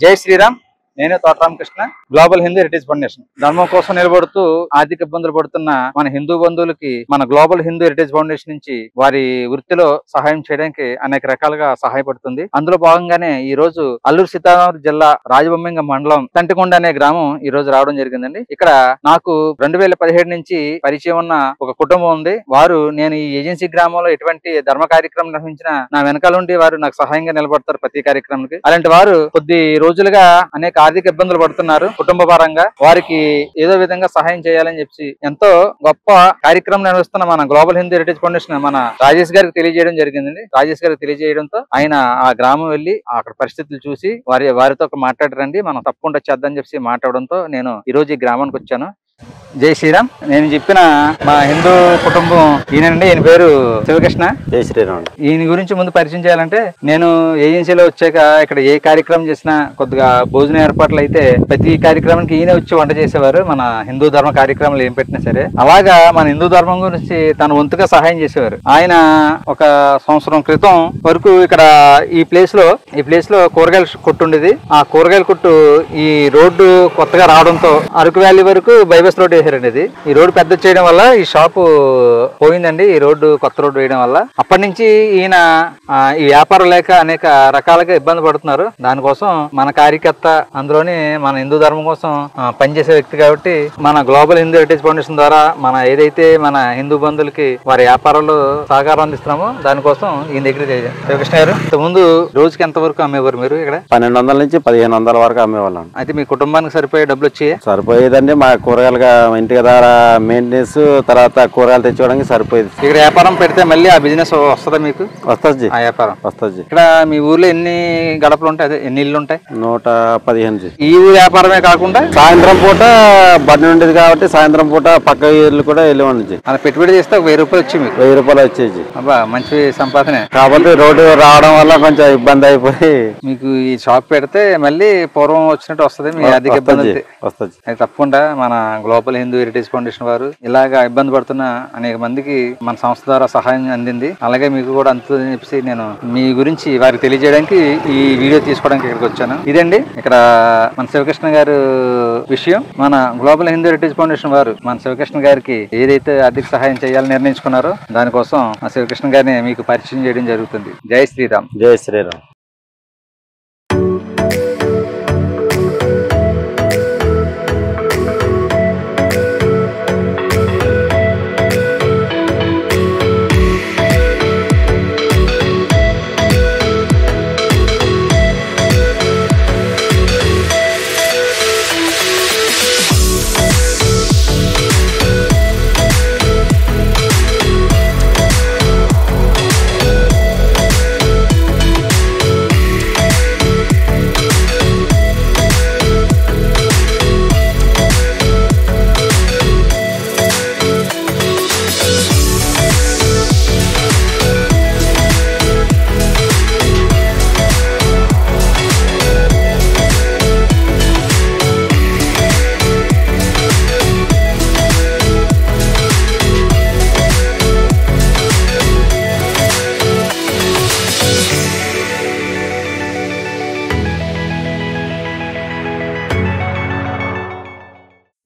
జై శ్రీరామ్. నేను తోటరామకృష్ణ, global Hindu heritage foundation. ధర్మం కోసం నిలబడుతూ ఆర్థిక ఇబ్బందులు పడుతున్న మన హిందూ బంధువులకి మన గ్లోబల్ హిందూ హెరిటేజ్ ఫౌండేషన్ నుంచి వారి వృత్తిలో సహాయం చేయడానికి అనేక రకాలుగా సహాయపడుతుంది. అందులో భాగంగానే ఈ రోజు అల్లూరు సీతారామరాజు జిల్లా రాజబొమ్మింగ మండలం తంటికొండ అనే గ్రామం ఈ రోజు రావడం జరిగిందండి. ఇక్కడ నాకు 2017 నుంచి పరిచయం ఉన్న ఒక కుటుంబం ఉంది. వారు నేను ఈ ఏజెన్సీ గ్రామంలో ఎటువంటి ధర్మ కార్యక్రమం నిర్వహించినా నా వెనకాల ఉండి వారు నాకు సహాయంగా నిలబడతారు ప్రతి కార్యక్రమానికి. అలాంటి వారు కొద్ది రోజులుగా అనేక ఆర్థిక ఇబ్బందులు పడుతున్నారు. కుటుంబ పరంగా వారికి ఏదో విధంగా సహాయం చేయాలని చెప్పి ఎంతో గొప్ప కార్యక్రమం నిర్వహిస్తున్న మన గ్లోబల్ హిందూ హెరిటేజ్ ఫౌండేషన్ మన రాజేష్ గారికి తెలియజేయడం జరిగిందండి. రాజేష్ గారికి తెలియజేయడంతో ఆయన ఆ గ్రామం వెళ్లి అక్కడ పరిస్థితులు చూసి వారితో మాట్లాడరండి, మనం తప్పకుండా చేద్దామని చెప్పి మాట్లాడడంతో నేను ఈ రోజు ఈ గ్రామానికి వచ్చాను. జై శ్రీరామ్. నేను చెప్పిన మా హిందూ కుటుంబం ఈయనండి. ఈయన పేరు శివకృష్ణ. జై శ్రీరామ్. ఈయన గురించి ముందు పరిచయం చేయాలంటే, నేను ఏజెన్సీలో వచ్చాక ఇక్కడ ఏ కార్యక్రమం చేసినా కొద్దిగా భోజన ఏర్పాట్లు అయితే ప్రతి కార్యక్రమానికి ఈయన వచ్చి వంట చేసేవారు. మన హిందూ ధర్మ కార్యక్రమాలు ఏం పెట్టినా సరే అలాగా మన హిందూ ధర్మం గురించి తన వంతుగా సహాయం చేసేవారు. ఆయన ఒక సంవత్సరం క్రితం వరకు ఇక్కడ ఈ ప్లేస్ లో కూరగాయల కొట్టు ఉండేది. ఆ కూరగాయల కొట్టు ఈ రోడ్డు కొత్తగా రావడంతో అరకు వ్యాలీ వరకు బైపాస్ రోడ్ వేసారండి. ఇది ఈ రోడ్డు పెద్ద చేయడం వల్ల ఈ షాపు పోయిందండి. ఈ రోడ్డు కొత్త రోడ్డు వేయడం వల్ల అప్పటి నుంచి ఈయన ఈ వ్యాపారం లేక అనేక రకాలుగా ఇబ్బంది పడుతున్నారు. దానికోసం మన కార్యకర్త, అందులోని మన హిందూ ధర్మం కోసం పనిచేసే వ్యక్తి కాబట్టి మన గ్లోబల్ హిందూ హెరిటేజ్ ఫౌండేషన్ ద్వారా మన ఏదైతే మన హిందూ బంధువులకి వారి వ్యాపారంలో సహకారం అందిస్తున్నామో దానికోసం ఈయన దగ్గర శివకృష్ణ గారు. ముందు రోజుకి ఎంత వరకు అమ్మేవారు మీరు ఇక్కడ? 1200 నుంచి 1500 వరకు అమ్మేవాళ్ళం. అయితే మీ కుటుంబానికి సరిపోయే డబ్బులు వచ్చాయి? సరిపోయేదండి. మా కూరగాయలుగా ఇంటి దగ్గర మెయింటెనెన్స్, తర్వాత కూరగాయలు తెచ్చుకోవడానికి సరిపోయేది. ఇక్కడ వ్యాపారం పెడితే మళ్ళీ ఆ బిజినెస్ వస్తుందా మీకు? వస్తుంది. ఆ వ్యాపారం వస్తుంది. ఇక్కడ మీ ఊర్లో ఎన్ని గడపలు ఉంటాయి, అదే ఎన్ని ఇల్లు ఉంటాయి? 115. ఈ వ్యాపారమే కాకుండా సాయంత్రం పూట బండి ఉండేది కాబట్టి సాయంత్రం పూట పక్క ఇల్లు కూడా వెళ్ళేవాడి. అలా పెట్టుబడి చేస్తే 1000 రూపాయలు వచ్చి మీకు? 1000 రూపాయలు వచ్చేది. అబ్బా, మంచి సంపాదనే. కాబట్టి రోడ్డు రావడం వల్ల కొంచెం ఇబ్బంది అయిపోయి మీకు ఈ షాప్ పెడితే మళ్ళీ పూర్వం వచ్చినట్టు వస్తుంది. మీ ఆర్థిక ఇబ్బంది వస్తుంది. అయితే తప్పకుండా మన గ్లోబల్ హిందూ హెరిటేజ్ ఫౌండేషన్ వారు ఇలాగా ఇబ్బంది పడుతున్న అనేక మందికి మన సంస్థ ద్వారా సహాయం అందింది. అలాగే మీకు కూడా అందుతుందని చెప్పి నేను మీ గురించి వారికి తెలియజేయడానికి ఈ వీడియో తీసుకోవడానికి ఇక్కడికి వచ్చాను. ఇదండి ఇక్కడ మన శివకృష్ణ గారు విషయం. మన గ్లోబల్ హిందూ హెరిటేజ్ ఫౌండేషన్ వారు మన శివకృష్ణ గారికి ఏదైతే ఆర్థిక సహాయం చేయాలని నిర్ణయించుకున్నారో దానికోసం ఆ శివకృష్ణ గారిని మీకు పరిచయం చేయడం జరుగుతుంది. జై శ్రీరామ్. జై శ్రీరామ్.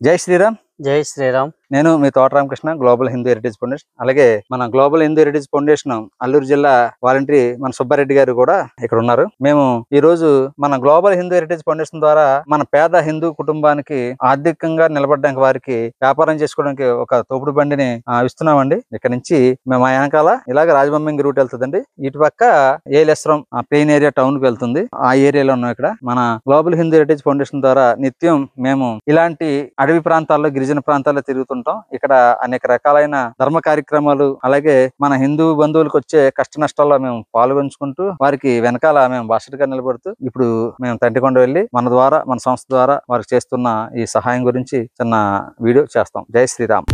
జై శ్రీరామ్. జై శ్రీరామ్. నేను మీ Thota Ramakrishna, global Hindu heritage foundation. అలాగే మన global Hindu heritage foundation Alluru జిల్లా వాలంటరీ మన సుబ్బారెడ్డి గారు కూడా ఇక్కడ ఉన్నారు. మేము ఈ రోజు మన గ్లోబల్ హిందూ హెరిటేజ్ ఫౌండేషన్ ద్వారా మన పేద హిందూ కుటుంబానికి ఆర్థికంగా నిలబడడానికి, వారికి వ్యాపారం చేసుకోవడానికి ఒక తోపుడు బండిని ఇస్తున్నామండి. ఇక్కడ నుంచి మేము మా వెనకాల ఇలాగ రాజబొమ్మింగి రూట్ వెళ్తుందండి. ఇటు పక్క ఏలేశ్వరం ప్లెయిన్ ఏరియా టౌన్ కి వెళ్తుంది. ఆ ఏరియాలో ఉన్నాం. ఇక్కడ మన గ్లోబల్ హిందూ హెరిటేజ్ ఫౌండేషన్ ద్వారా నిత్యం మేము ఇలాంటి అడవి ప్రాంతాల్లో, గిరిజన ప్రాంతాల్లో తిరుగుతుంటాం. ఇక్కడ అనేక రకాలైన ధర్మ కార్యక్రమాలు, అలాగే మన హిందూ బంధువులకు వచ్చే కష్ట నష్టాల్లో మేము పాల్గొంచుకుంటూ వారికి వెనకాల మేము బాసటగా నిలబడుతూ ఇప్పుడు మేము తంటికొండ వెళ్ళి మన సంస్థ ద్వారా వారికి చేస్తున్న ఈ సహాయం గురించి చిన్న వీడియో చేస్తాం. జై శ్రీరామ్.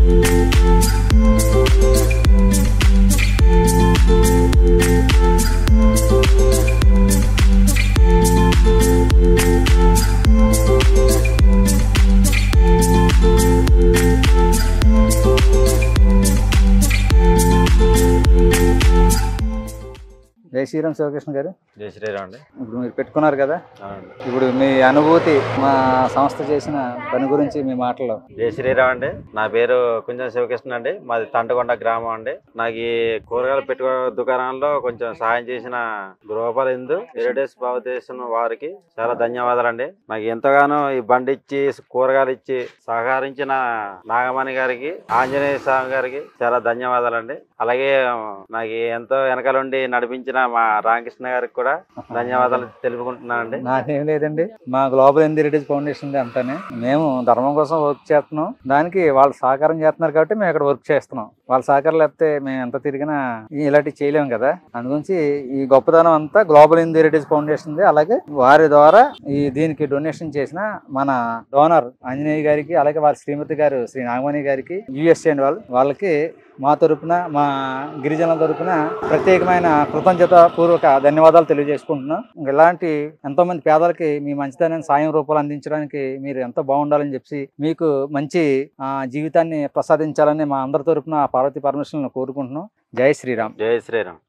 జై శ్రీరామ్ శివకృష్ణ గారు. జై శ్రీరామ్ అండి. ఇప్పుడు మీరు పెట్టుకున్నారు కదా, అవునండి. ఇప్పుడు మీ అనుభూతి మా సంస్థ చేసిన పని గురించి మీ మాటల్లో. జై శ్రీరామ్ అండి. నా పేరు కుంజం శివకృష్ణ అండి. మాది తంటకొండ గ్రామం అండి. నాకు ఈ కూరగాయలు పెట్టుకో దుకాణంలో కొంచెం సహాయం చేసిన గ్లోబల్ హిందూ హెరిటేజ్ ఫౌండేషన్ వారికి చాలా ధన్యవాదాలండి. నాకు ఎంతగానో ఈ బండి ఇచ్చి కూరగాయలు ఇచ్చి సహకరించిన నాగమణి గారికి, ఆంజనేయ స్వామి గారికి చాలా ధన్యవాదాలండి. అలాగే నాకు ఎంతో వెనకాలండి నడిపించిన మా రామకృష్ణ గారికి కూడా ధన్యవాదాలు తెలుపుకుంటున్నానండి. నాకేం లేదండి, మా గ్లోబల్ హిందూ హెరిటేజ్ ఫౌండేషన్ అంతానే మేము ధర్మం కోసం వర్క్ చేస్తున్నాం. దానికి వాళ్ళు సహకారం చేస్తున్నారు కాబట్టి మేము ఇక్కడ వర్క్ చేస్తున్నాం. వాళ్ళ సహకారం లేకపోతే మేము ఎంత తిరిగినా ఇలాంటివి చేయలేము కదా. అందుగురించి ఈ గొప్పదనం అంతా గ్లోబల్ హిందూ హెరిటేజ్ ఫౌండేషన్. అలాగే వారి ద్వారా దీనికి డొనేషన్ చేసిన మన డోనర్ ఆంజనేయ గారికి, అలాగే వాళ్ళ శ్రీమతి గారు శ్రీ నాగమణి గారికి, యుఎస్ఏ వాళ్ళకి మా తరపున, మా గిరిజనుల తరపున ప్రత్యేకమైన కృతజ్ఞత పూర్వక ధన్యవాదాలు తెలియజేసుకుంటున్నాం. ఇలాంటి ఎంతో మంది పేదలకి మీ మంచితనాన్ని సాయం రూపాలు అందించడానికి మీరు ఎంతో బాగుండాలని చెప్పి, మీకు మంచి జీవితాన్ని ప్రసాదించాలని మా అందరి తరపున పార్వతీ పరమేశ్వరులను కోరుకుంటున్నాం. జై శ్రీరామ్. జై శ్రీరామ్.